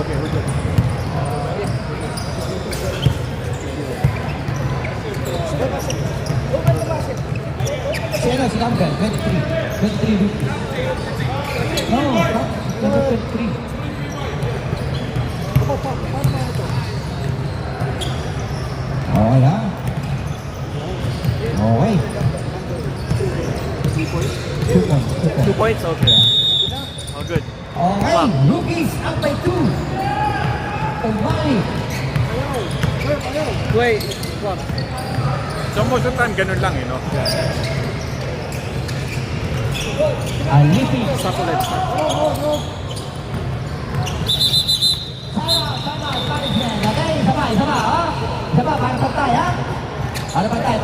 Okay, we're good. Sino si Campbell? 23. 23 rupees. No, number 23. Okay ha? Okay. 3 points. 2 points. 2 points? Okay. Oh, good. Okay, rookies up by 2. Umali. Wait. So most of the time, ganun lang, you know? Alipi. Supplement. Okay, isa pa, ha? Isa pa, para pantay, ha? Para pantay,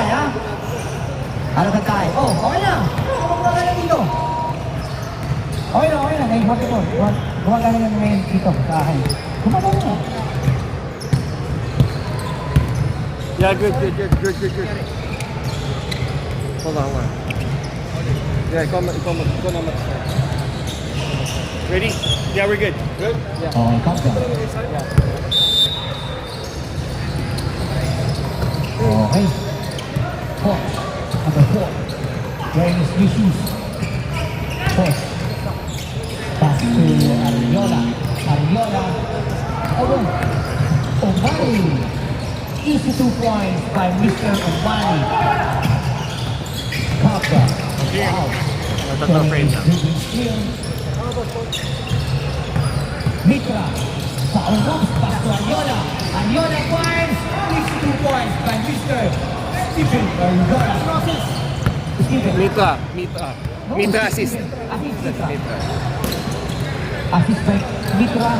ha? Para pantay. Oh, okay na. Gumagana na dito. Okay na. Ngayon, happy mo. Gumagana na ngayon dito sa akin. Gumagana na. Yeah, good. Hold on. Yeah, ikaw naman. Ready? Yeah, we're good. Good? Yeah. Okay, Campbell. Okay. 4. Number 4. Wearing his new shoes. 4. Pass to Ariola. Oh, Omani. Easy 2 points by Mr. Omani. Campbell. Wow. Tatlo frame na. Mitra. Foul moves. Pass to Ariola. Ariola points. Easy 2 points by Mr. Stephen Ariola. Stephen. Mitra assist. Assist by Mitra.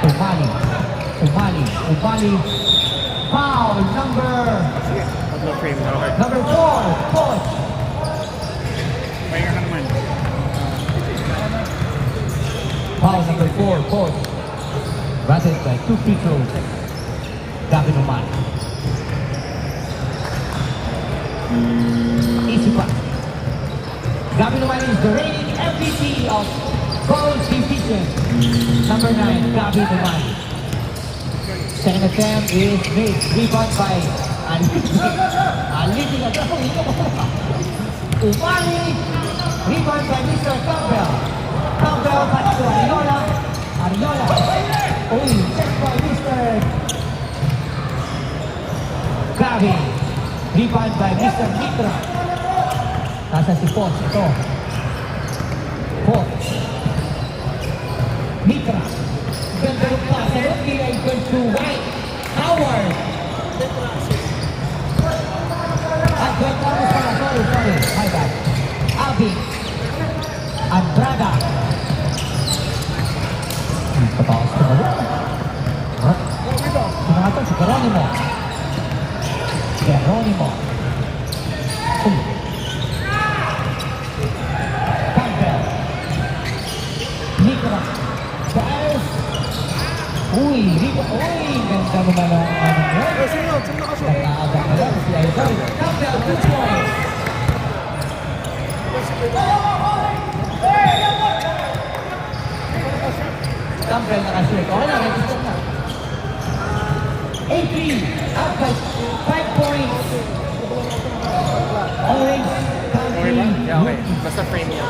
Umali. Foul Tatlo frame na. Okay. number 4. Coach. Pahinga ka naman. Foul number 4. Coach. Batted by 2 free throws. Gavin Umali. Easy pass. Gavin Umali is the reigning MVP of Gold Division. Number 9, Gavin Umali. Second attempt is made. Rebound by Alipi. Umali. Rebound by Mr. Campbell. Campbell pass to Ariola. Check by Mr. Gavin. Rebound by Mr. Mitra. Nasa si Poch. Ito. Poch. Mitra. Ganda ng pass. Rookie ay goes to White. Howard. At Gwen Ramos pala. Sorry. My bad. Abi. Andrada. Pataas ko ba? Ha? Sinangatan si Geronimo. Campbell. Mitra. Baez. Ganda naman ang ano mo. Nag-aabang na lang si Aizon. Campbell, 2 points. Campbell nakashoot. Okay na, register na. 18, up by 5 points. Orange Country. Yeah, okay. Basta frame niya.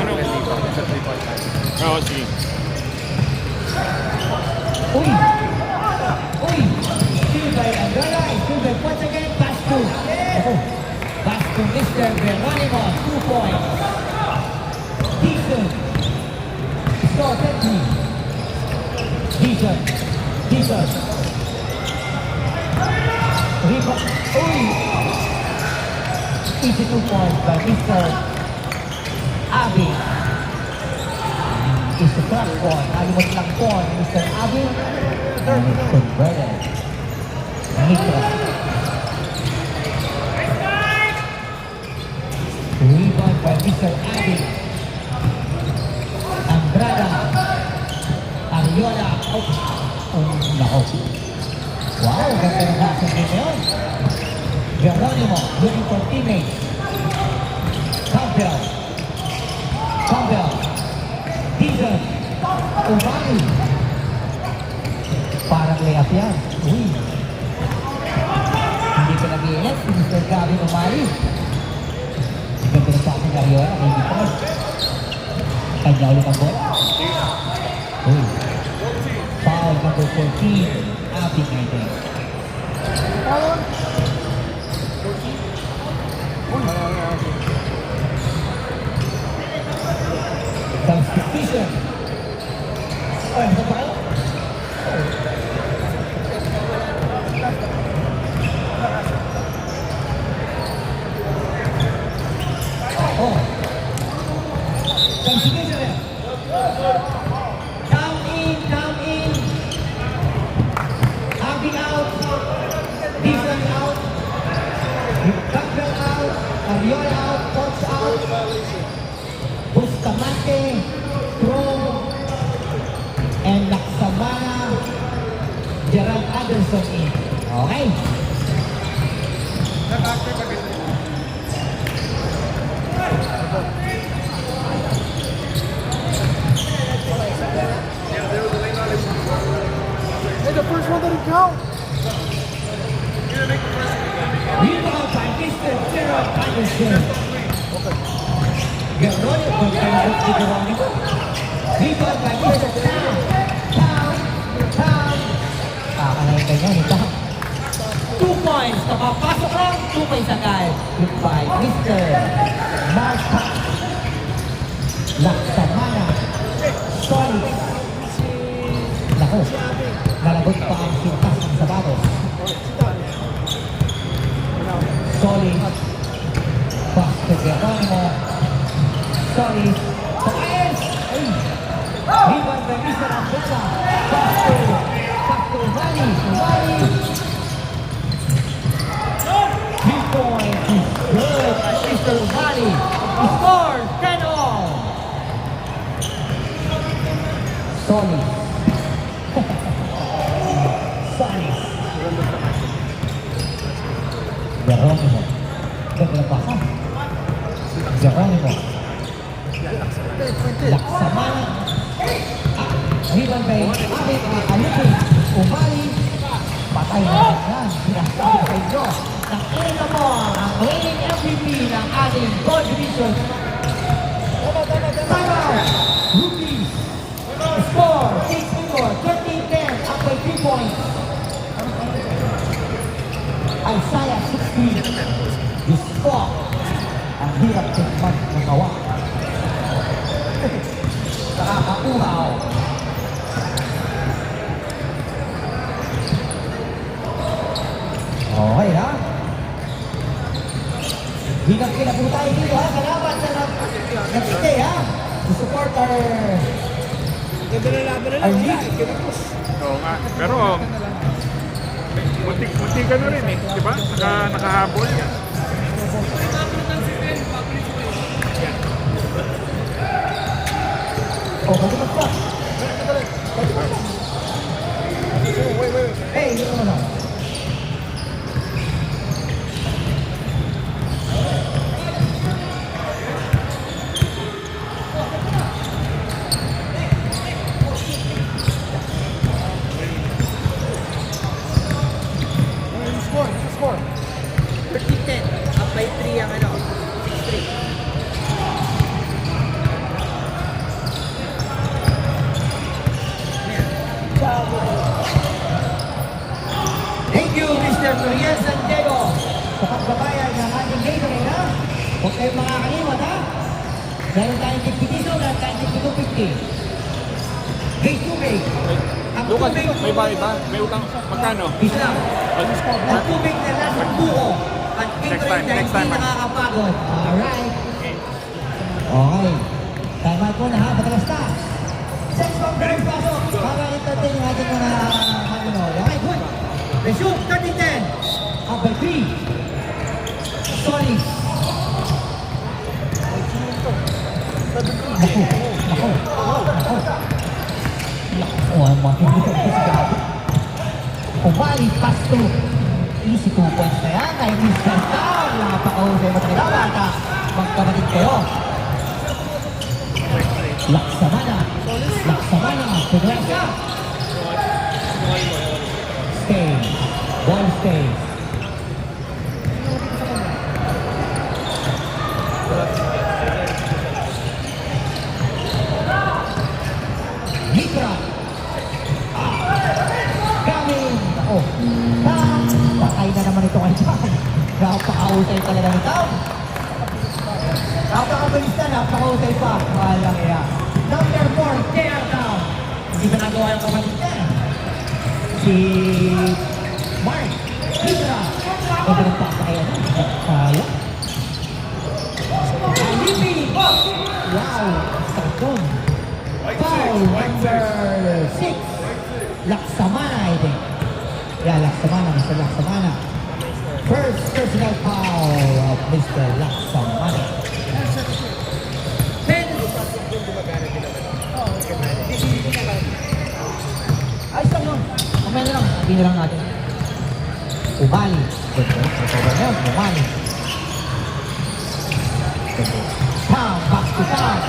Ano? Basta 3 points. Oo, sige. Uy! Still by Andrada. Still by once again. Pass to Mr. Geronimo. 2 points. Decent. Score 13. Decent. Rebound. Easy 2 points by Mr. Abi. Is the first point. Alimot lang point. Mr. Abi. And it's converted. Mitra. Rebound by Mr. Abi. Andrada. Ariola. Nako. Wow, ganda ng action din yun. Geronimo, looking for teammates. Campbell. Dizon. Umali. Parang layup yan. Uy. Hindi ka nag-iingat. Si Mr. Gavin Umali. Ganda na sa akin na Riola. Hindi pa. Kanya ulit ang bola. Uy. Foul number 14. Abing Aiden. Substitution. Oh, ano ba? Oh. Substitution. Come in, come in. Abing out. Dizon out. Campbell out. Ariola out. Coach out. Bustamante, Strong, and Laksamana, Gerald Anderson in. Okay? Hey, the first one didn't count. Rebound by Mr. Gerald Anderson. Geronimo kontra si Geronimo. Rebound by Mr. Tam. Kakalain ka niya, ito. 2 points. Nakapasok lang. 2 points agad. Hit by Mr. Marta. Laksamana. Solid. Naku. Nalagot pa ang sintas ng sabatos. Solid. Pass to Geronimo. Solid. Paes! Ay! Rebound by Mr. Abdullah. Pass to Umali. Umali. 3 points is good by Mr. Umali. He scored 10 all. Solid. Solid. Geronimo. Ganda pa ka. Geronimo. Laksamana. Rebound by Alipin. Umali. Patay na yan. Sinasabi sa inyo. Nakita mo ang reigning MVP ng ating Gold Division. Time out. Rookies. Score. 13-10. Up by 3 points. Isaiah 16. You spot. Ang hirap ng magawa. Nakakakuhaw. Okay ha? Hinag-hinag po tayo dito ha. Salamat sa nag-stay ha. To support our league. Oo nga. Pero, munti ka na rin eh. Diba? Nakahabol. Oh, balikat ka. Hey, no. Score. 13-10. Up by 3 ang 6-3. Thank you, Mr. Toriel Santiago, sa pagbabayad ng ating Gatorade, ha? Huwag kayong makakalimot, ha? Meron tayong 50 piso, meron tayong 52.50. Gate tubig. Ang Lucas, tubig, may bayad ba? May utang. Magkano? isa lang. Ang tubig na nasa buko. At Next Gatorade na time, hindi nakakapagod. Alright. Okay. Time out muna, ha? Patalas na. Sex bomb drive pasok para entertain yung ating mga Manonood. Okay, good. Resume, 30-10. Up by 3. Solid. Naku. Oh, ang mga pinito ko si Gabi. Umali, pass to. Easy 2 points na yan. Ay, Mr. Town. Napakahusay mo talaga. Bata, magkamalit kayo. Laksamana. Pedraza. Stays. Ball stays. Mitra. Coming. Oh. Patay na naman ito kay John. Napaka-utay talaga nito. Napakabilis na, napaka-utay pa. Walang iya. Number 4, tear down. Hindi ba nagawa yung kapatid niya? Si Mark. Mitra. Ito ng pakaya na. Kaya. Alipi. Wow. Sakon. Foul number 6. Laksamana, I think. Yeah, Laksamana, Mr. Laksamana. First personal foul of Mr. Laksamana. Ayos lang yun. Kamay na lang. Hindi na lang natin. Umali. Good boy. Ito ba yun? Umali. Tom, back to Tom.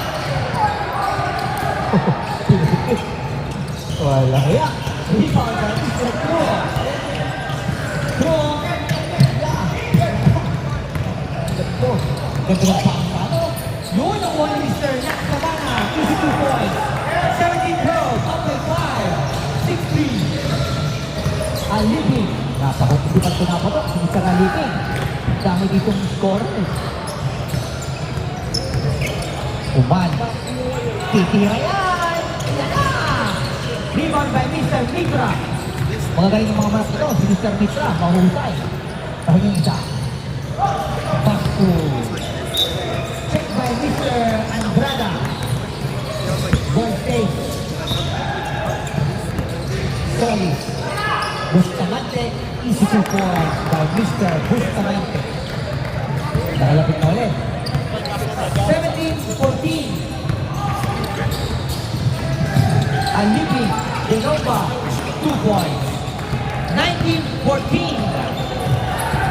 Wala kaya. Rebound by Mr. Kruo. Kruo. Ganda ng pangkano. Yun ang one Mr. Laksamana. 22 points. 17 curls. Up by 5. 6-3. Alipi. Napakasipan ko na po ito. Si Mr. Alipi. Dami ditong score. Uman. Titira yan. Yan na. Rebound by Mr. Mitra. Mga galing ng mga maras ito. Si Mr. Mitra. Mahusay. Dahil yung isa. Back to check by Mr. Andrada. Ball safe. Solid. Bustamante. Easy to point by Mr. Bustamante. Nakalapit na ulit. 17-14. Alipi. Denova. 2 points. 19-14.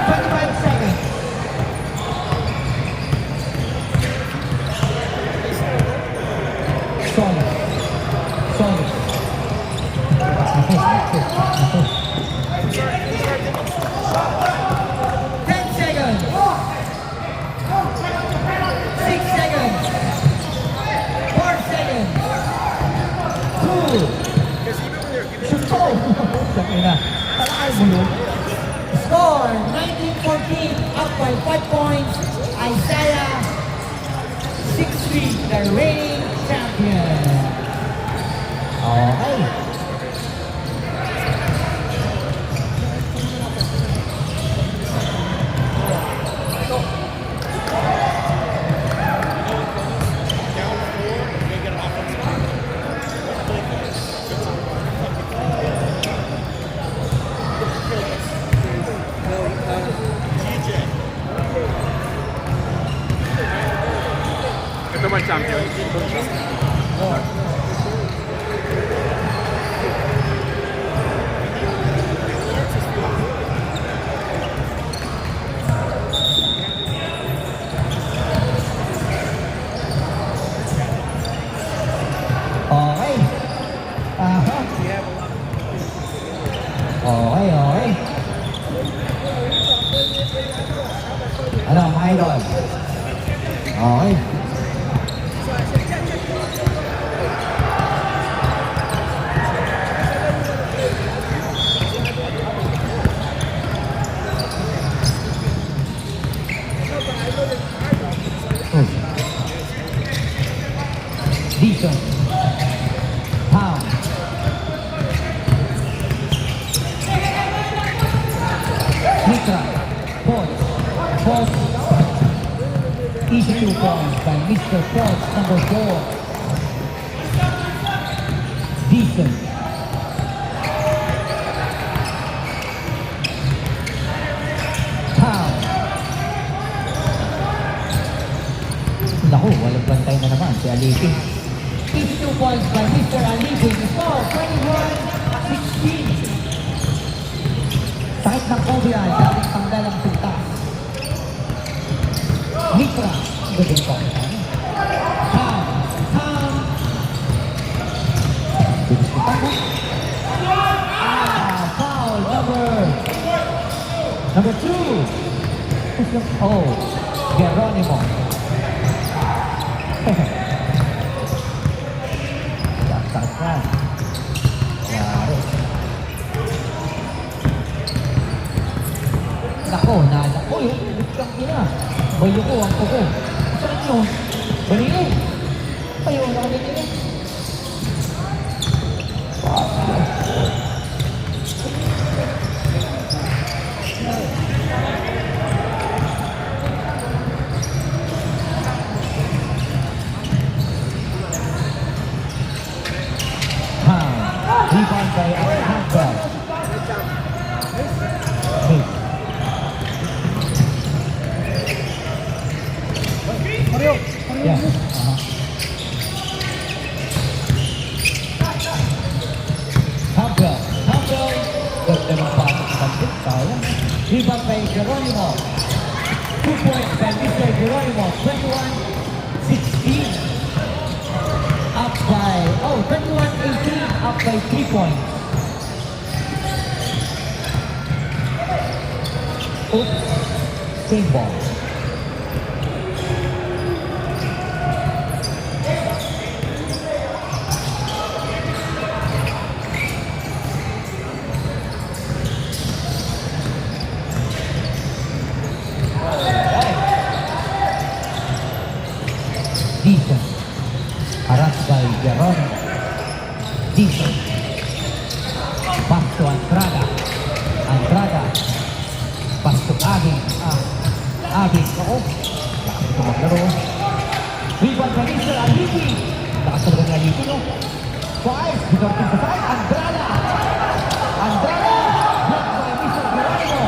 25 seconds. Solid. Solid. 10 seconds. 6 seconds. 4 seconds. 2. Shoot go. Sabi na. Talaay mo yun. Score 19-14. Up by 5 points. Isaiah 6-3. The reigning champion. Okay. Ito ba champion? Okay. Aha. Okay, okay. Ano, mga idol? Okay. Dixon. Pound. Mitra. Pots. Pots. Easy 2 points by Mr. Pots, number 4. Dixon. Pound. Naku, walang bantay na naman si Alipi. Each 2 points by Mr. Alipi. Score 21-16. Sakit ng Cobia, dating tanggal ang pintas. Mitra. Gagawin ko. Tom. Foul number 2. Oh, Geronimo. Sakit. Yari. Nako, yun. Bukang ina. Bayo ko, ang kuko. Saan yun? Balingin. Ayun, nakalingin. Rebound by Alejandro. Mario! Yeah. Campbell. Ganda ng pasok sa tayo. Rebound by Geronimo. 2 points by Mr. Geronimo. 21-16. Up by, 21-18. Up by 3 points. Oops. Same ball. Dixon. Harassed by Geronimo. Dixon. Back to Andrada. Pass to Aging. Aging. Oo. Lakas ito maglaro. Rebound by Mr. Aliki. Lakas talaga ni Aliki, no? Twice. Bigorting sa side. Andrada. Blocked by Mr. Geronimo.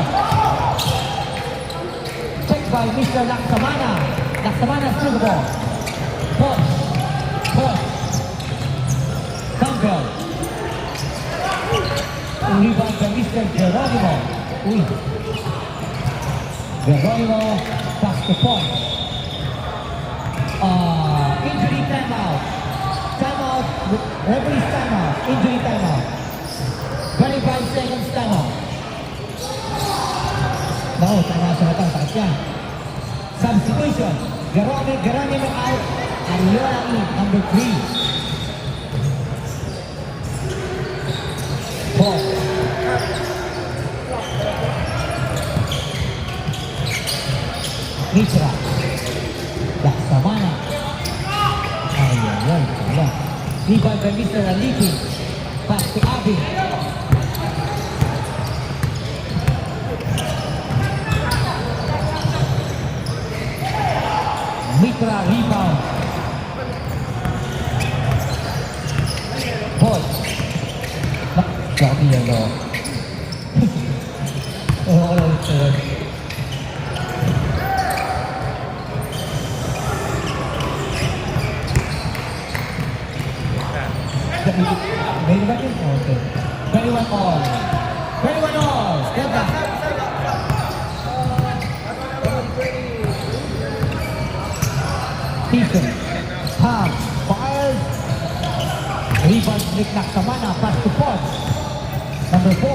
Check by Mr. Laksamana. Through the ball. Post. Campbell. Rebound by Mr. Geronimo. Geronimo pass the point. Injury timeout. Referee's timeout. Injury timeout. 25 seconds timeout. Tanga sa matang. Sakit yan. Substitution. Geronimo out. Ariola in, number 3. Paul. Mitra. Laksamana. Ay. Rebound by Mr. Aliki. Pass to Abi. Mitra rebound. Paul. Grabe yan, no? May ba yun? Okay. 21 all. Delta. Season. Ham. Fired. Rebound Nick Laksamana. Pass to Pod. Number 4.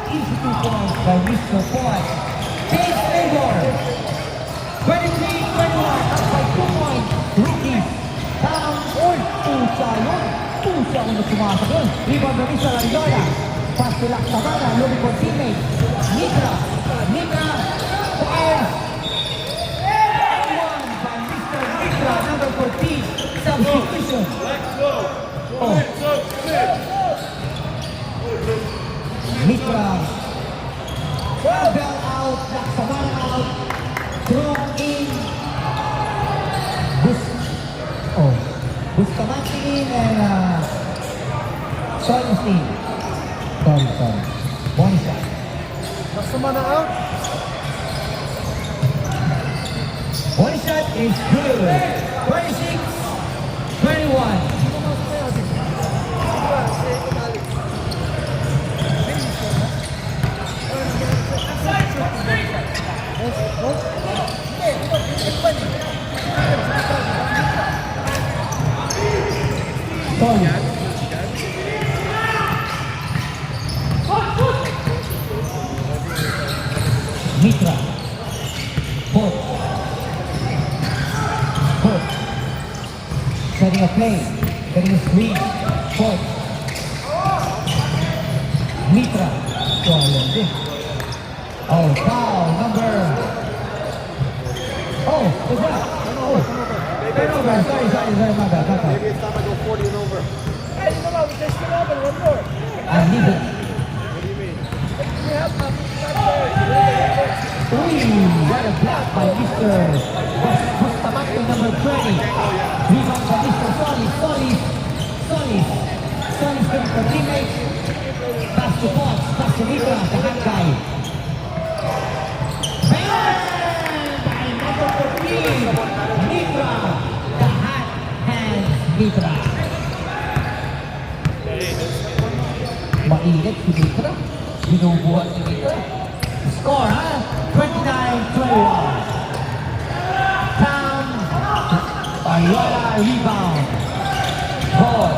Easy 2 points by Mr. Pod. Case Taylor. 23-21. Up by 2 points. Rookies. Down. Pusa ang nagsumasok yun. Rebound by Mr. Ariola. Pass to Laksamana. Looking for teammate. Mitra. Fire. Number 14, substitution. Mitra. Campbell out, Laksamana out. Thrown in. Bustamante in and Solstein. Sorry. Bonisa. Laksamana out. One shot is good. 26-21. Tony. setting a play, getting a screen, point. Mitra, so ayan din. Oh, foul, number. Oh, what's that? Oh, turnover, sorry, my bad. Maybe it's time I go 40 and over. And leave it. Ooh, what a block by Mr. Bustamante, number 20. Rebound by Mr. Solis good for teammates. Pass to Fox, pass to Mitra, the hand guy. Bang! By number 14, Mitra, the hand Mitra. Mainit si Mitra. Binubuhat si Mitra. Score, ha? 29-21. Tam. Ariola rebound. Ball.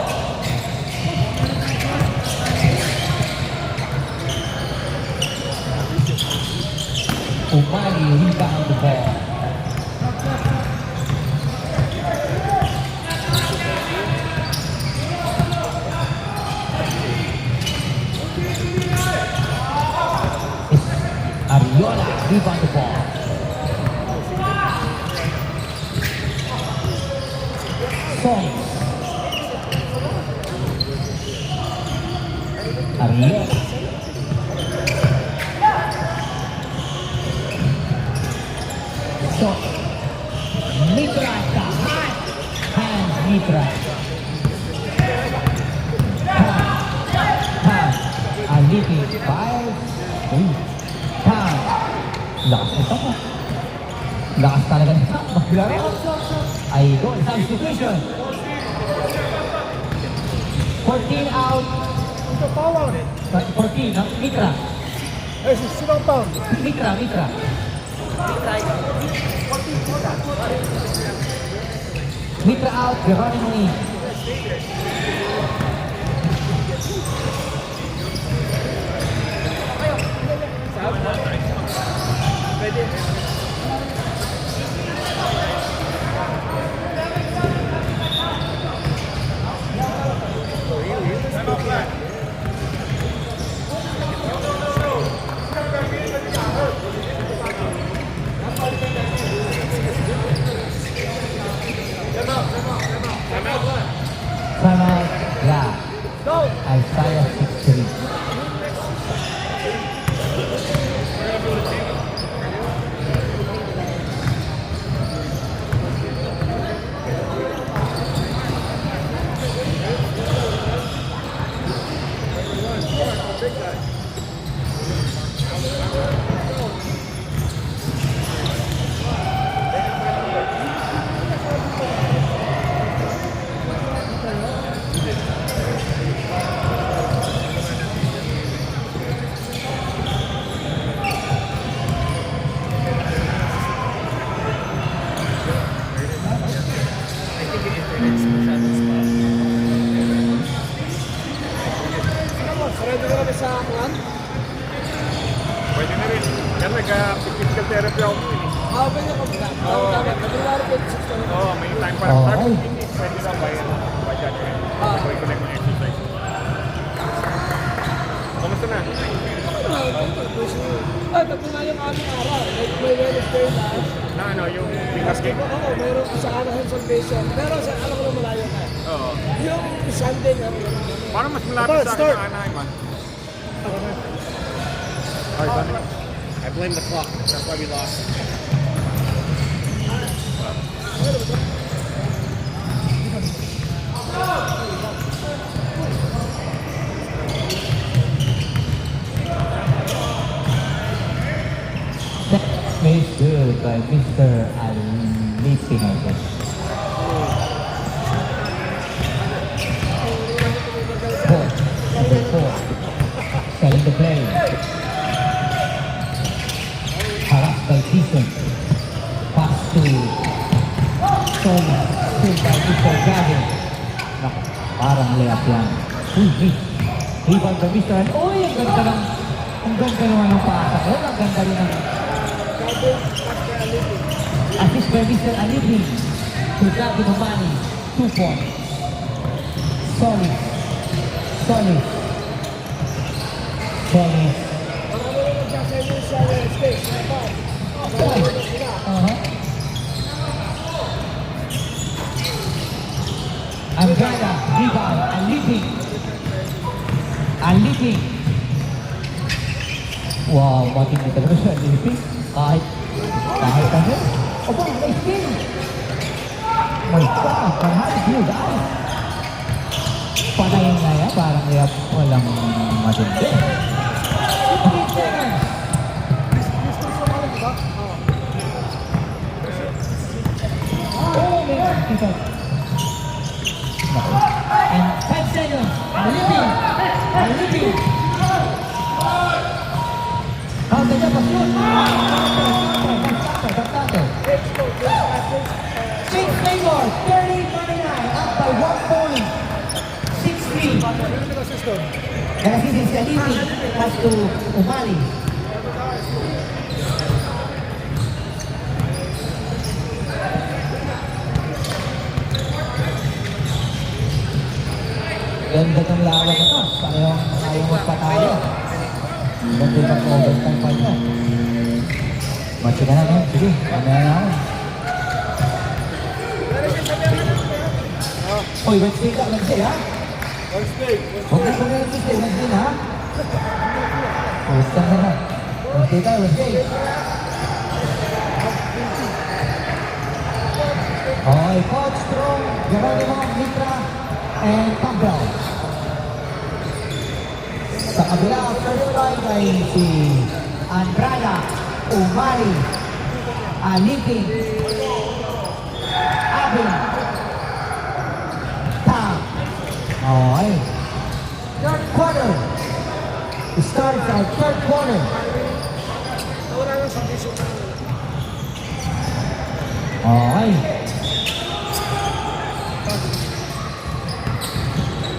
Umali rebound the ball. Ariola rebound the ball. Solis. Ariola. So, Mitra at the hand Mitra. Hand. Aliti. 5. 3. Hand. Lakas ito po. Lakas talaga nito. Maglaro. Idol. Substitution. 14 out. 14. Mitra. Mitra. Mitra out, Geronimo in. Timeout, yeah. Isaiah 6-3. Pwede na rin. Yan, nag-physical therapy ako. Oo, may time para. Oo. Start 15 minutes, pwede lang ba yan? Budget ko yan. Reconnect mo exercise. Kamusta na? Tapos na yung aming araw. Like may Wednesday na. Na ano, yung Pikas game? Oo, mayroon sa Anaheim Salvation. Pero sa alam ko na malayo na. Oo. Yung Sunday na. Parang mas malapit sa akin sa Anaheim, ah. I blame the clock. That's why we lost. Made good by Mr. Alipin, I guess. Number 4. Selling the play. Harap by Tison. Pass to Soma. Still by Mr. Gavin. Nak, parang layup yan. Uy, miss. Rebound by Mr. An. Uy, ang ganda naman ng pasa. Ang ganda rin ng assist by Mr. Alipin to Gavin Umani. 2 points. Solid. Solid. Solid. Uh-huh. Andrada, rebound, and leaping. And leaping. Wow, matindi talaga siya, leaping. Kahit ano. Opo, may spin. My God, parang good eye. Patayin na yan, parang walang matindi. 15 seconds. Oh, may dito. And 5 seconds. Alipin. Alipin. Counter niya, pasyon. Six favor, 30-29, up by 1 point. 6-3. Nagasisin si Alipin, has to umali. Ganda ng lawak ito. Parehong ayaw magpatalo. Ganda yung overtime fight na. Match ka na ngayon. Sige, mamaya na ako. Uy, Wednesday ka. Wednesday, ha? Huwag na Wednesday. Wednesday na, ha? Pusta na na. Wednesday tayo, Wednesday. Okay, Coach Strong, Geronimo, Mitra, and Campbell. Sa kabila, first line ay si Andrada, Umari, Alipin, Abin, Tam. Okay. Third quarter. Starts our third quarter. Okay.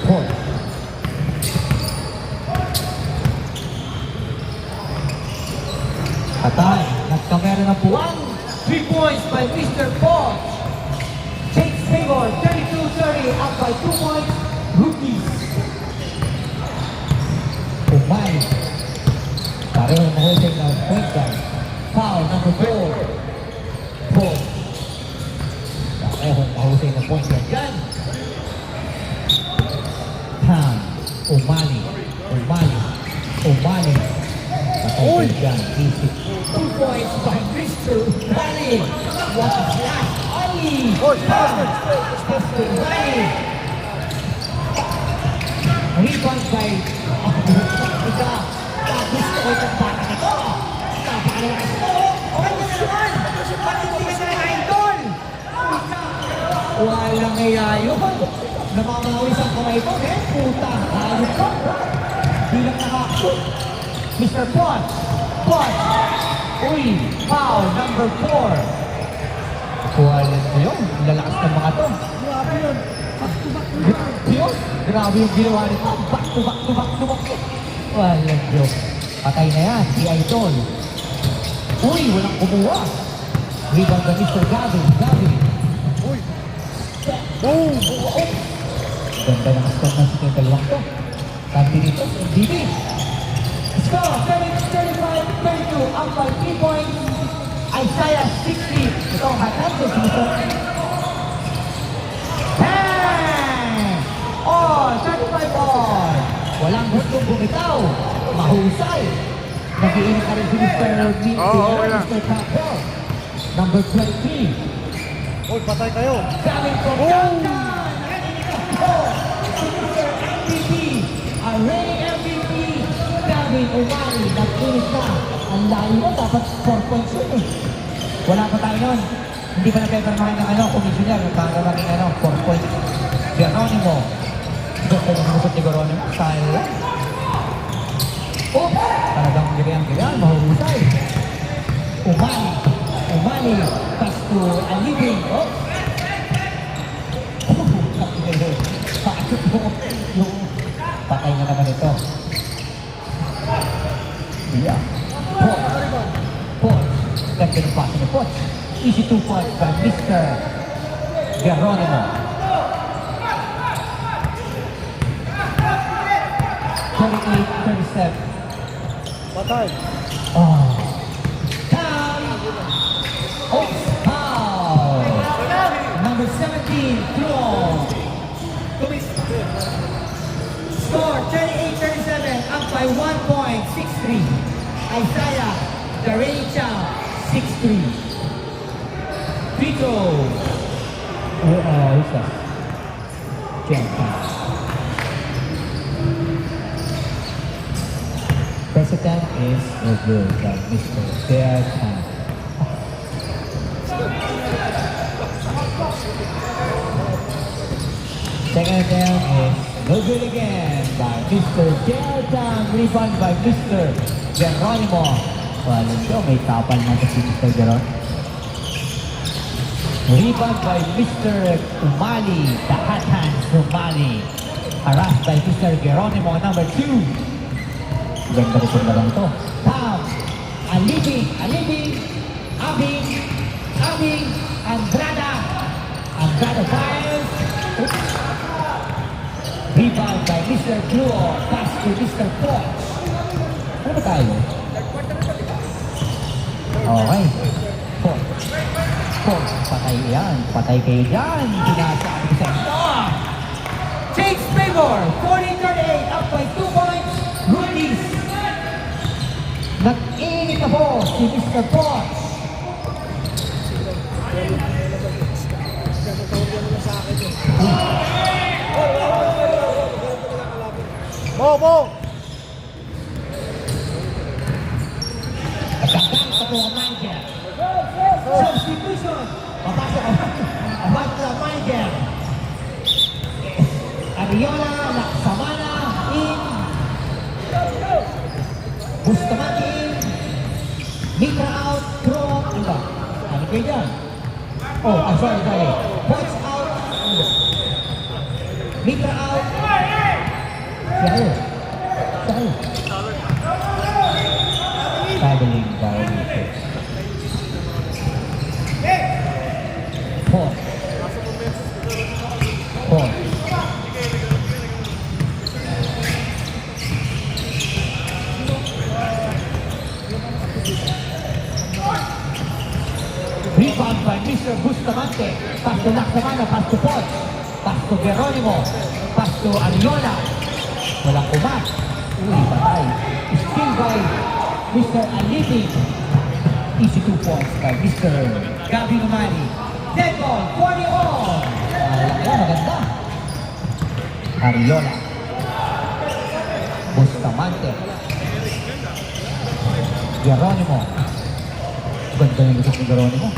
Paul. Patay. Nagkamera na po. 3 points by Mr. Paul. Takes favor. 32-30. Up by 2 points. Rookies. Umay. Pareho na holding ng point guard. Foul number 4. Paul. Pareho na holding ng point guard. Yan. Tam. Umali. Umali. Umali. Patay dyan. Easy. 2 points by Mr. Umali. What a flash. Ali. Mr. Umali. Rebound by Ika. Tapos ko itong bata na ito. Napakalakas ito. Okay na naman. Matitigas na ng idol. Walang iyayo. Namamawis ang kamay ko. Puta. Ayos ko. Bilang nakakot. Mr. Potts. Potts. Uy. Foul number 4. Walang yun. Lalakas ng mga to. Grabe yun. Diyos, grabe yung ginawa nito. Back to back to back to back. Walang Diyos. Patay na yan, si Idol. Uy, walang kumuha. Rebound na Mr. Gabi. Gabi. Uy. Boom. Ganda ng score ng si dalawang to. Sabi nito, MDB. Score, 35-32. Up by 3 points. Isaiah 60. Ito ang hatag sa season. Oh, 35 all. Walang gustong bumitaw. Mahusay. Nag-iinit ka rin si Mr. Mr. Campbell. Number 23. Uy, patay kayo. Coming from downtown. Si Mr. MVP. Our reigning MVP. Gavin Umali. Nag-inis na. Ang layo mo. Dapat 4 points yun eh. Wala pa tayo nun. Hindi pa nagkakarmahin ng commissioner. Para maging 4 points. Geronimo. Gusto mo naman ni Geronimo. Style lang. Oh! Talagang giriyan. Mahusay. Umali. Umali. Pass to Alipin. Oh! Bakit mo yung patay na naman ito? Yeah. Potts. Ganda ng pass ni Potts. Easy 2 points by Mr. Geronimo. 38-37. Patay. Oh. Time. Oh, foul. Number 17, throw. Score 38-37, up by 1 point, 6-3. Isaiah, the reigning champ, 6-3. Free throw. Who's that? Champion. President is revealed by Mr. Bear Tan. Second down is no good again by Mr. Bear Tan. Rebound by Mr. Geronimo. Well, ito may tapal na si Mr. Geron. Rebound by Mr. Umali, the hot hands Umali. Harassed by Mr. Geronimo, number 2. Ganda rin kung lang ito. Tam, Alibing, Abing, Andrada fires. Oops. Rebound by Mr. Cluo, pass to Mr. Poch. Ano ba tayo? Okay. Poch, patay yan. Patay kayo dyan. Sinasabi ko sa inyo. Takes favor, 40-38, up by 2 points. Rudy's. Nag-init na po si Mr. Poch. Bo! At hanggang sa po ang manager. Substitution. Papasok ang manager. Ariola, Laksamana, in. Bustamante in. Mitra out, throw. Ano ba? Ano kayo dyan? Oh, I'm sorry. Points out. Mitra out. Siya kayo. Traveling violations. Four. Rebound by Mr. Bustamante. Pass to Laksamana, pass to Poch. Pass to Geronimo. Pass to Ariola. Walang kumat. Uy, patay. Steal by Mr. Alibing. Easy 2 points by Mr. Gabi Numani. Dead ball, 40 all. Maganda. Ariola. Bustamante. Geronimo. Ganda yung gusto ni Geronimo.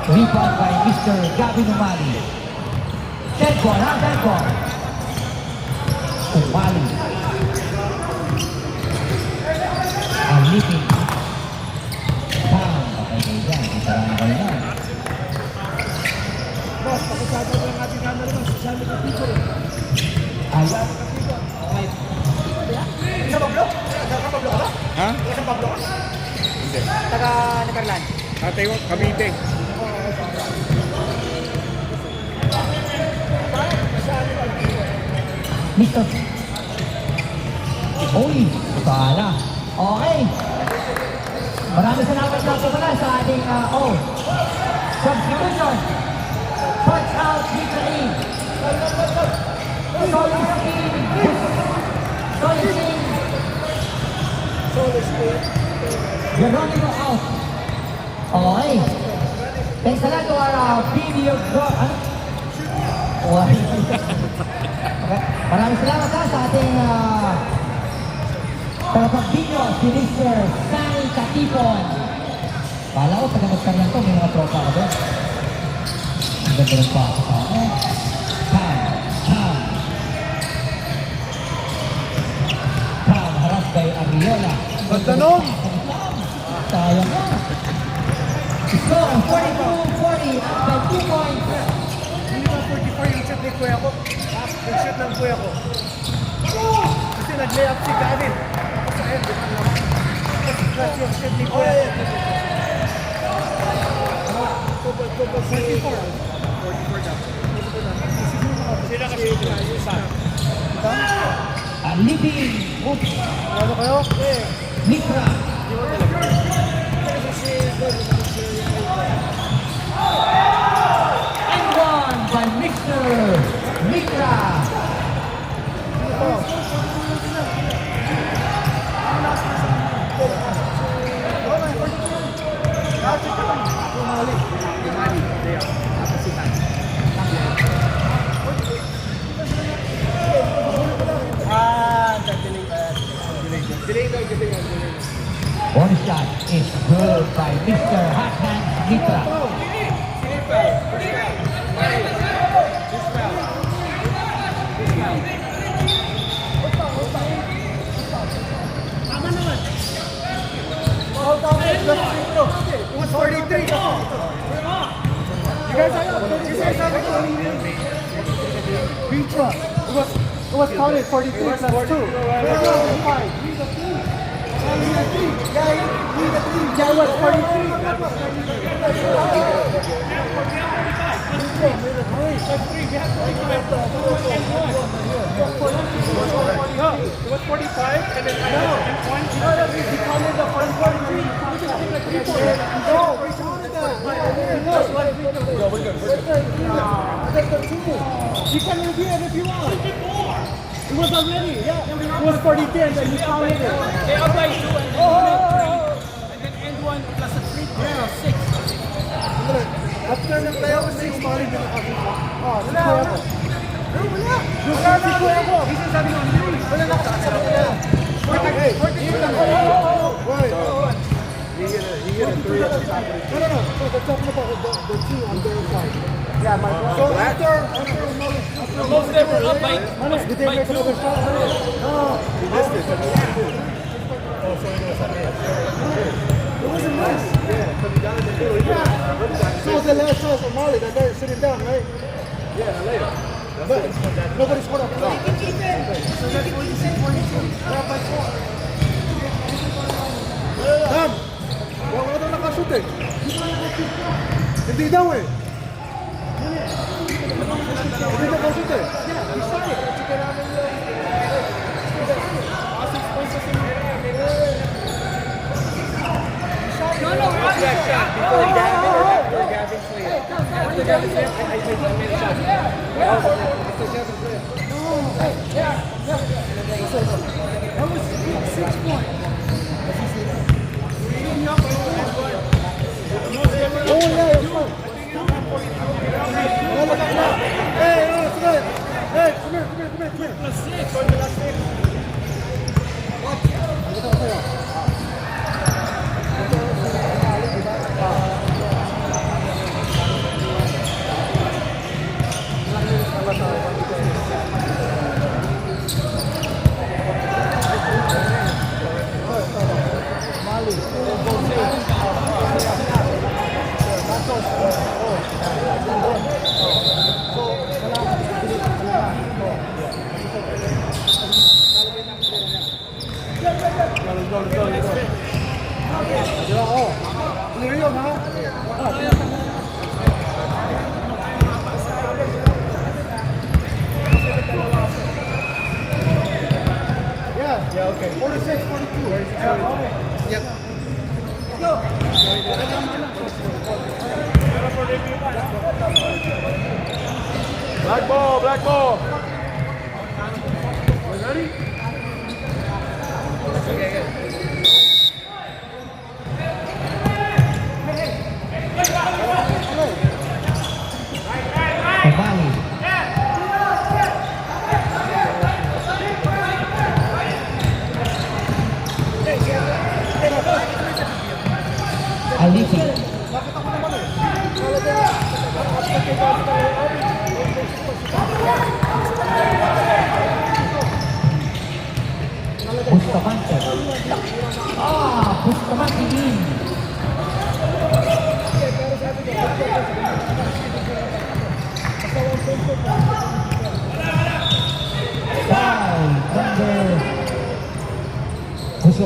Rebound by Mr. Gabi Numani. Dead ball, dead ball. Umali. Alipin. Tam. Patay kayo dyan. Isara na kayo na. Boss, pakasama ko lang ating camera mo. Sasama ka picture. Ayaw. Sa Pablo? Sa Pablo ka ba? Ha? Sa Pablo ka? Hindi. Taga Necarlan. Tatay ko, Cavite. Mr. Uy, pala. Okay. Maraming salamat na po pala sa ating, substitution. Punch out, Mr. E. Solicin. Geronimo out. Okay. Thanks a lot to our video Okay. Maraming salamat sa ating tagapagbino, si Mr. Sani Katipon. Kala ko, taga magkaryan to, may mga tropa ka doon. Ang ganda ng pa ako sa ako. Tam, harap kay Ariola. Magtanong! Sayang na. Score, 42-40, up by 2 points. Hindi ba 44 yung shoot ni Kuya ko? Yung shoot ng Kuya ko. Kasi nag-layup si Gavin. Tapos ayun, di ba naman? Plus yung shoot ni Kuya ko. 44. 44 daw. Sila kasi yung Sam. At Living Ano kayo? Mitra. And one by Mr. Mitra. One shot is good by Mr. Hot Hands Mitra. It was 43. You guys have Vitra. It was counted 43 plus 2. Yeah, it was 43. It was 45 and then he counted the first 43. No, we counted that. You can review it if you want. It was already, yeah. It was 43 and then you counted it. They up by 2 and then and then end 1 plus a 3. Yeah, 6. After the playoff, 6 money din ako. Oh, si Kuya ko. Si Kuya ko. Isa sabi ko, wala na kasi sabi ko na. 48 lang. He hit a 3 at the top. No. The top about the 2 on their side. Yeah, my brother. So after Most of them were up by did they make another shot? No. He missed it. It was a miss. Yeah, coming down in the middle. So the last shot of Marley, that guy is sitting down, right? Yeah, later. But nobody scored up. No. So that's 46-42. Yeah, by 4. Dam! Wala daw nakashoot eh. Hindi daw eh. Hindi nakashoot eh. Before Gavin or after Gavin Slater? After Gavin Slater, I made a shot. After Gavin Slater. That was 6 points. Oh yeah, it's fine. Hey, no, it's good. Hey, come here. Plus 6. Yeah, okay. 46, 42. Yep. Black ball. Ready? Kembali. Aliki. Bustamante. Bustamante in. Foul number. What's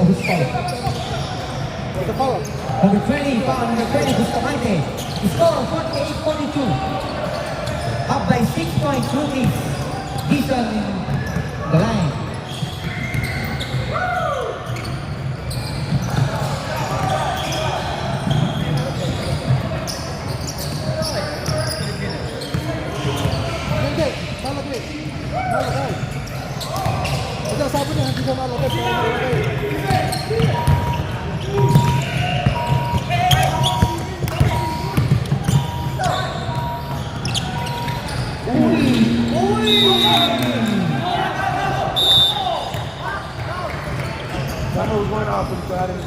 the foul? Number 20, foul number 20, Bustamante. Score 48-42. Up by 6 points, rookies. He's on the line. Malagay. Malagay. Ito, sabi niya, hindi siya malagay. Kaya malagay. Sana we're going off and got him.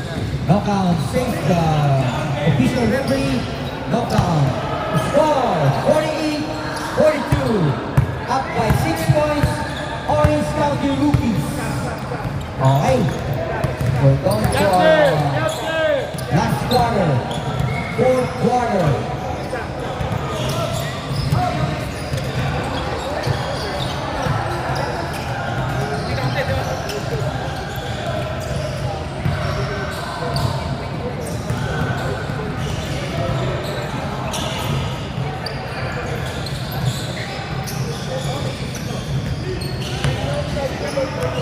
Knockout saves the official referee. Knockout. Score 48-42. Up by 6 points. Orange County Rookies. Okay. We're going to last quarter. Fourth quarter. Okay.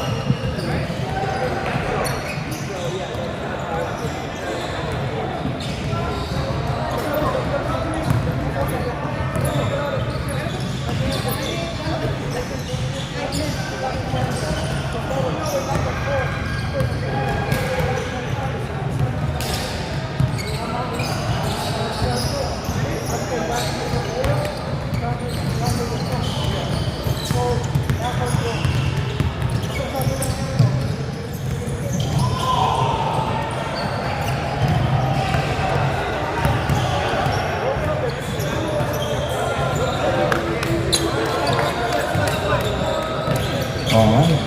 Okay.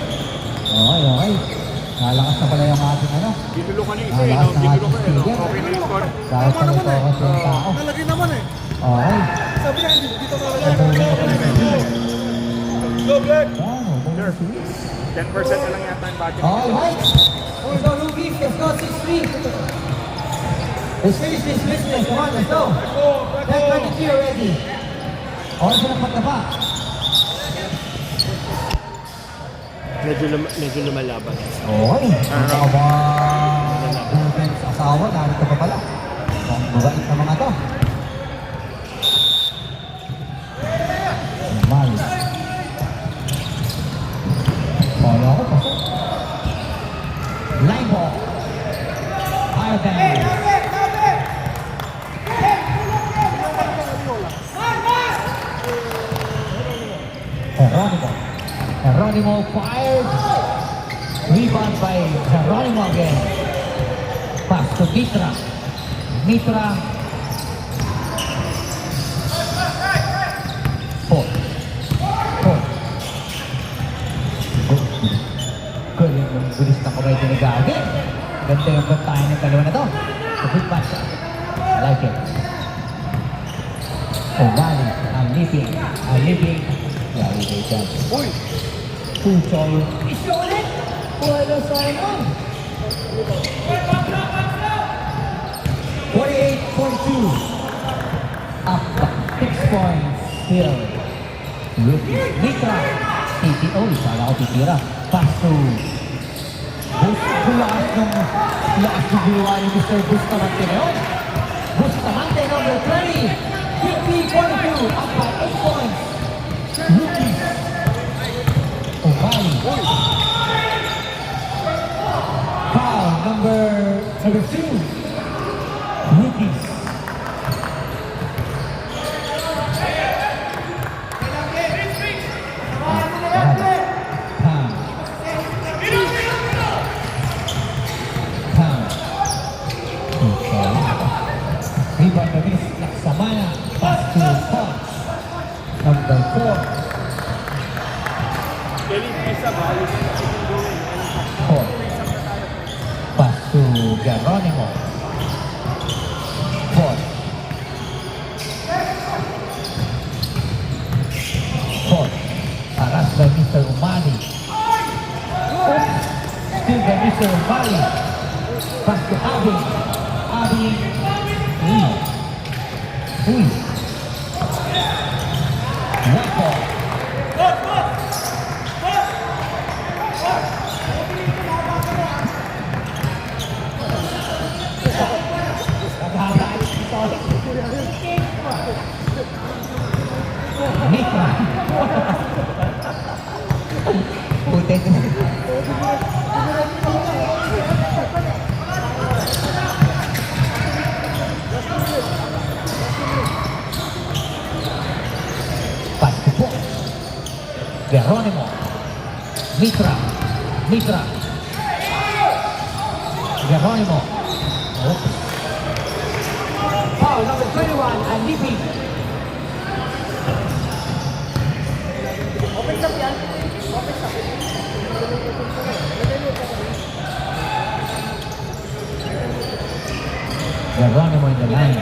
Nalakas na pala yung ating ano. Ginulo ka na isa eh, no? Nalakas na Ginulo ka ating eh, no? speaker. Okay na yung score. Dahil sa nito kasi yung tao. Nalagay naman eh. Okay. Sabi niya, hindi dito malagay. Go, Black! Wow, bonus wins. 10% na lang yata yung budget. All right. Let's go, Rookies. Let's go, 6-3. Let's finish this business. Come on, let's go. Let's 23 already. Oras na pagkaba. Medyo lumalaban. Okay. Ang mga defense asawa, narito pa pala. Ang mabait na mga to. Miles. Kaya ako pa. Line ball. Ivan. Geronimo fired. Rebound by Geronimo again. Pass to Mitra. Mitra. Four. Good yung bilis na kumain ni Gagi. Ganda yung bantayan ng dalawa na to. A good pass. I like it. O'Malley. I'm leaving. Yeah, we made that. Uy! Puchol. Isa ulit! Wala Simon! 48-42. Up 6 points still. Rookie. Mitra. TTO. Isala ko titira. Pass to lakas ng ginawa ni Mr. Bustamante na yun. Bustamante number 20. 50-42. Up by 8 points. Rookies. O'Malley. Foul number 2. Rookies. Rebound by Miss Laksamana. Pass to Fox. Number 4. Four. Pass to Geronimo. 4. 4. Paras by Mr. O'Malley. Still by Mr. O'Malley. Pass to Abby. Uy. White ball. Mitra. Geronimo. Mitra. Geronimo. Oops. Foul number 21, Alipi. Geronimo in the line.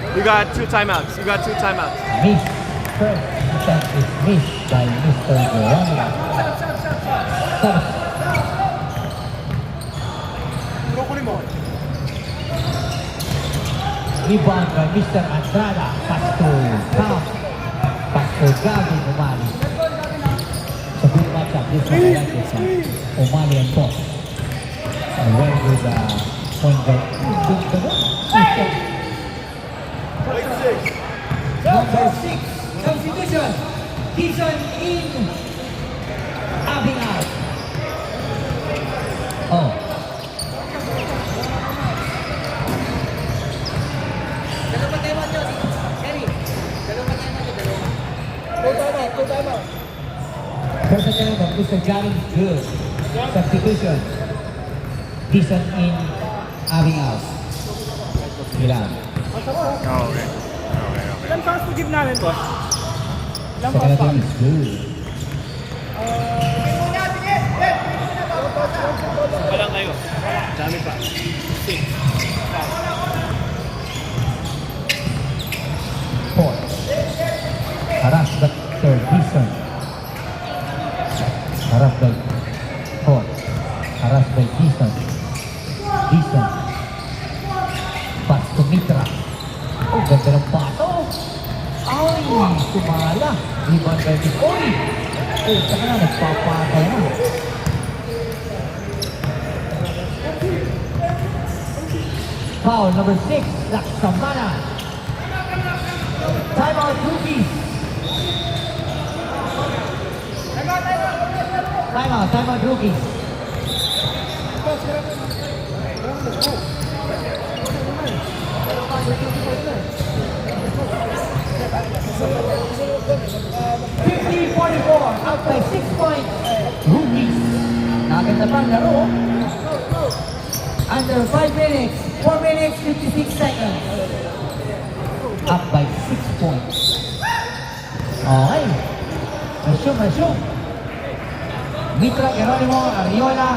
You got two timeouts. Miss. First attempt is missed by Mr. Geronimo. Seven. Rebound by Mr. Andrada. Pass to Cam. Pass to Gavin Umali. Sa good matchup, this one I like this one. Umali and Boss. A very good point guard. Number 6, substitution. Dixon in. Having out. Oh. First attempt of Mr. Gavin is good. Substitution. Dixon in. Having out. Ilan. Okay. Ilan fouls to give namin, boss? Ilan Second fouls pa? attempt is good. Walang kayo. Dami pa. Four. Harass the third. Dixon. Harass by four. Harass by Dixon. Pass to Mitra. Oh, ganda ng pato. Ay, sumala. Rebound by Mitra. Uy! Oh, saka na, nagpapatay na. Foul number 6, Laksamana. Timeout, rookies. Timeout, rookies. Out by 6 points. Rookies. Nakaganda pa ang laro. Under 5 minutes. 4 minutes, 56 seconds. Up by 6 points. Okay. Resume. Mitra, Geronimo, Ariola,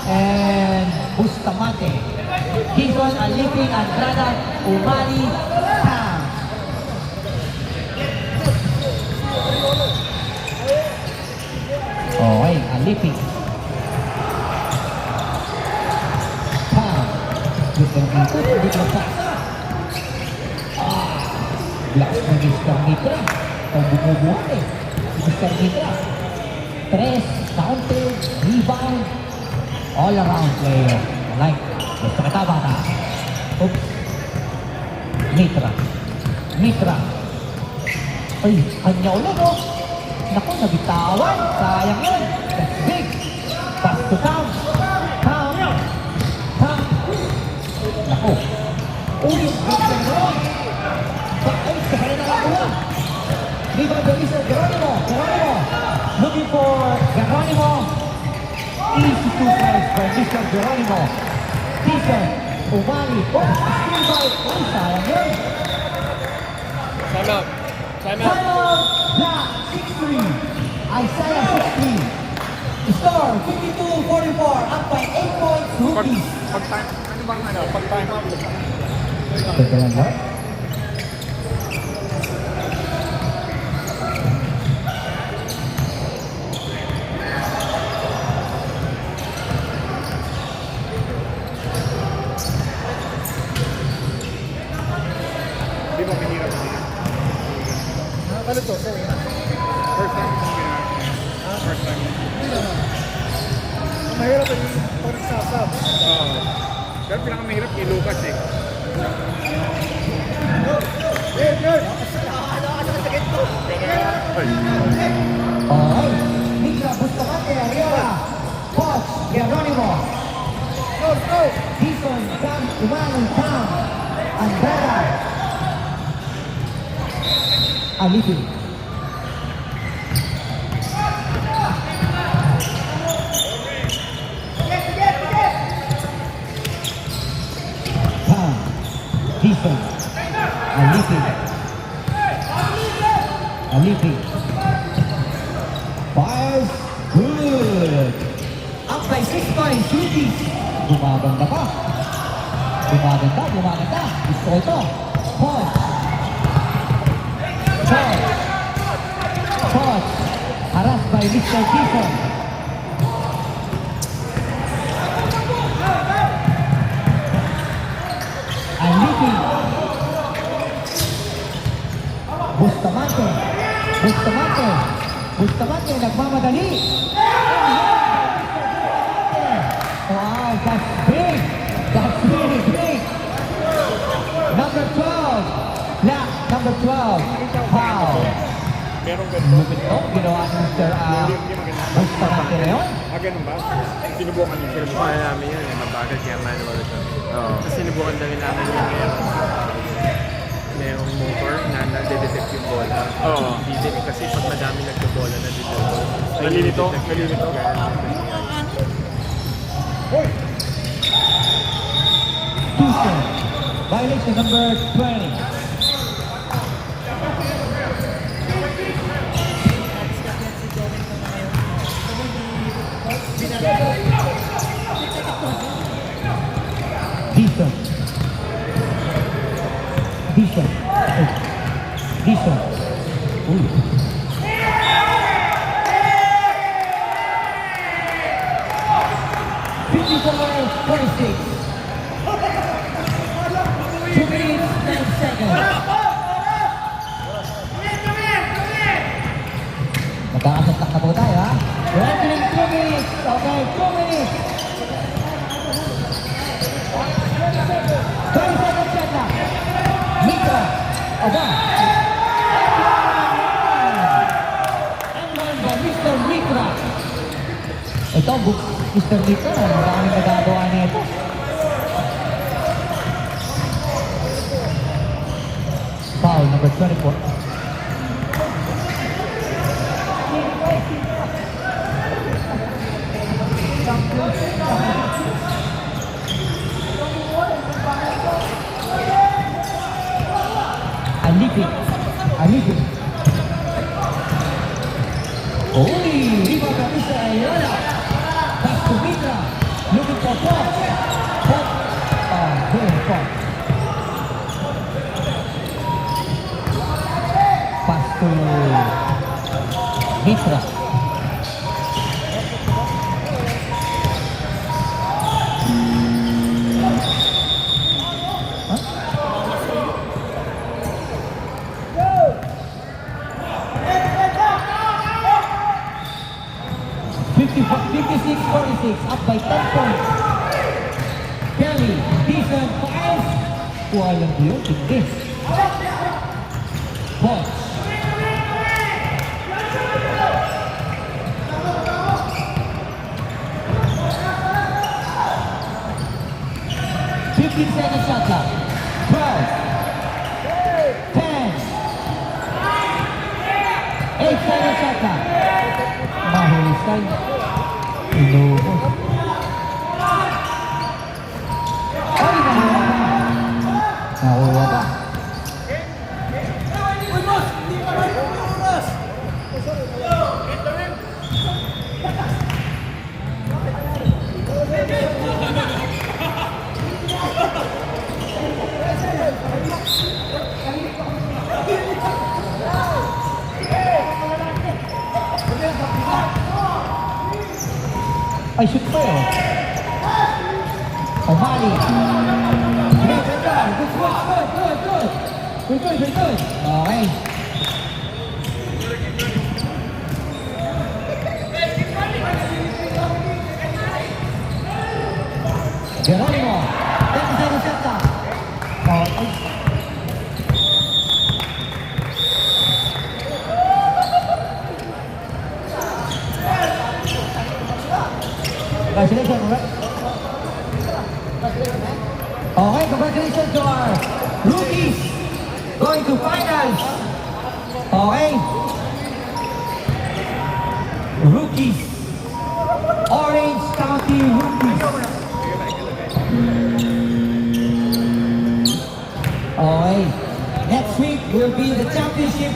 and Bustamante. Dixon, Aliping, Andrada, Umali, Cam. Okay, Aliping. Cam. Gusto ng dito, hindi ko pasa. Blast na Mr. Mitra. Ang bumubuhan eh. Mr. Mitra. 3, counted, rebound, all around player. Like, gusto kita bata. Oops. Mitra. Ay, kanya ulit oh. Naku, nabitawan. Sayang yun. That's big. Pass to Cam. Naku. Uy, ganda naman. Ay, sa kanya nakakuha. Rebound by Mr. Geronimo. Looking for Geronimo. Easy 2 points by Mr. Geronimo. Dixon, Umali. Oh, steal by. Oh, sayang yun. Timeout. Timeout. Black, 6-3. Isaiah 6-3. Score, 52-44. Up by 8 points. Rookies. Pag-time out. Teka lang ba? Di ba mahirap din? Ano to? Sorry. First time ko ginagawa. First time. Mahirap yung pag nagsasab. Oo. Pero pinakamahirap kay Lucas eh. Good. Okay. Mitra, Bustamante, Ariola. Boss, Geronimo. Go. Dixon, Cam, Umali, Cam. Andrada. Alipi. Pan. Defense. Alipi. Alipi. Fires. Good. Up by 6 points. Rookies. Gumaganda pa. Gumaganda. Gusto ko ito. Point. Point. Harassed by Mr. Kison. Alipi. Bustamante, nagmamadali. Wow, that's big. That's really big. Number 12. Number 12. Foul. Merong ganito. Lupit to, ginawa ni Mr. Bustamante na yun. Ganun ba? Sinubukan niyo. Sinubukan namin yun, mabagal kaya manual ito. Oo. Kasi sinubukan na rin namin yung merong motor na nade-detect yung bola. Oo. Hindi din eh, kasi pag madami nagbobola na dito. Nalilito? Tuesday. Violation number 20. Decent. Ooh. 54-46. 2 minutes, 10 seconds. Magkakasatak na po tayo, ha? We're entering 2 minutes. Okay, 2 minutes. 30 seconds shot na. Mitra. Aba. And one by Mr. Mitra. Ito, Mr. Mitra. Maraming nagagawa niya ito. Foul number 24. Alipi. Uy, iba ka Mr. Ayala. Back to Mitra. Looking for Fox. Fox. Good Fox. Pass to Mitra. Huh? 56-46, up by 10 points. Kelly, decent pass. Walang yun, hindi. Box. Second shot clock. 12. 10. 8 second shot clock. Mahulisay. Inubos. Ay, nakuha pa. Nakuha pa. Ay, shoot pa yun. O'Malley. Good. Okay. Geronimo. 10 seconds shot clock. Okay. Congratulations, right? Okay, congratulations to our rookies going to finals.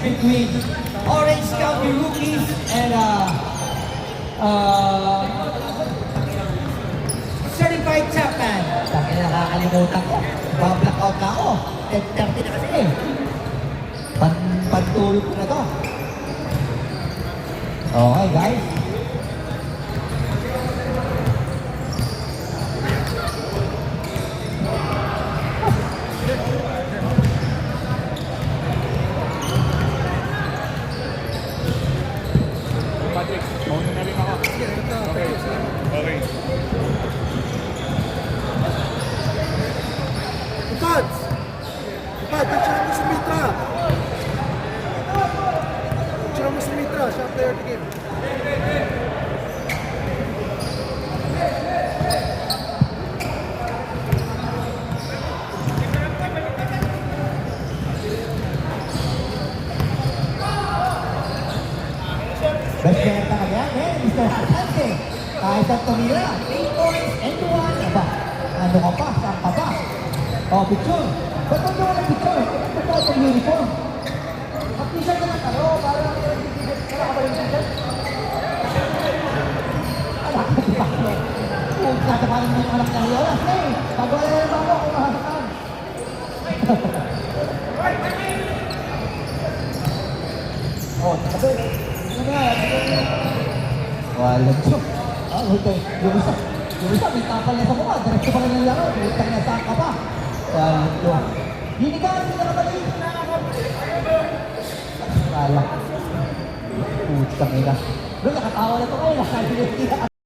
between Orange County Rookies and Certified Champion. Sabi na nakakalimutan ko. Black-out na ako. 10:30 na kasi eh. Pantulog ko na to. Okay guys. Patrick, mauna na rin ako. Okay. Okay. Ipad! Ipad, picture mo si Mitra! Picture mo si Mitra, siya ang player of the game. Best player na kaya, Mr. Hatante. Kahit ang tumira, 8 points and 1. Aba, ano ka pa? Saan ka pa? Oh, picture. Ba't ang gawa ng picture? Ba't ang itong uniform? Mag-t-shirt naman tayo, para wala ka ba yung t-shirt? Wala ka ba yung kung natapalan mo yung anak ng Lola, hey, pagwala na naman ako kung mahasakan. Oh, sabi. Walang siya. Ah, okay. Yung isa, may kapal na sa mukha. Diretso pa rin ng laro. Utang na saan ka pa. Yun. Hinigaan, hindi na kabalik. Kala. Utang ina. Bro, nakatawa na ito kayo. Nakabili